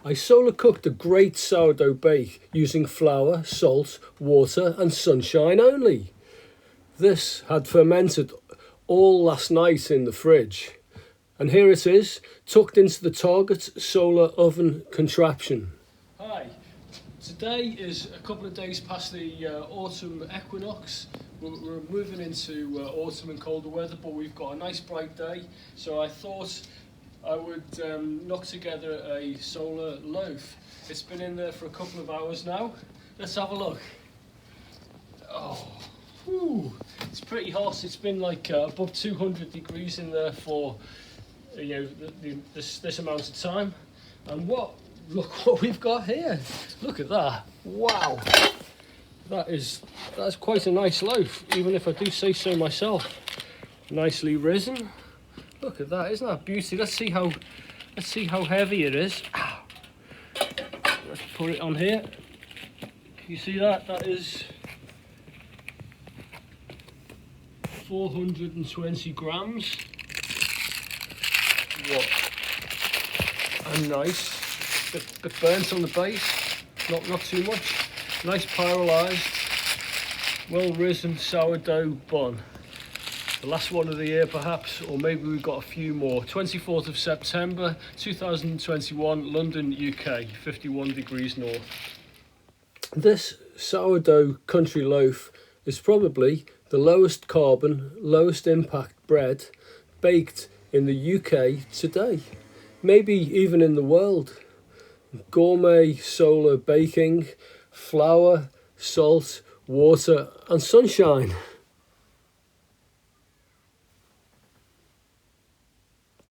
I solar cooked a great sourdough bake using flour, salt, water and sunshine only. This had fermented all last night in the fridge. And here it is, tucked into the Target solar oven contraption. Hi, today is a couple of days past the autumn equinox. We're moving into autumn and colder weather, but we've got a nice bright day. So I thought I would knock together a solar loaf. It's been in there for a couple of hours now. Let's have a look. Oh, whew, it's pretty hot. It's been like above 200 degrees in there for this amount of time. And look what we've got here. Look at that. Wow. That's quite a nice loaf, even if I do say so myself. Nicely risen. Look at that, isn't that beauty? Let's see how heavy it is. Let's put it on here. Can you see that? That is 420 grams. What a nice bit burnt on the base, not too much. Nice paralysed, well risen sourdough bun. The last one of the year perhaps, or maybe we've got a few more. 24th of September 2021, London, UK, 51 degrees north. This sourdough country loaf is probably the lowest carbon, lowest impact bread baked in the UK today, maybe even in the world. Gourmet solar baking, flour, salt, water and sunshine.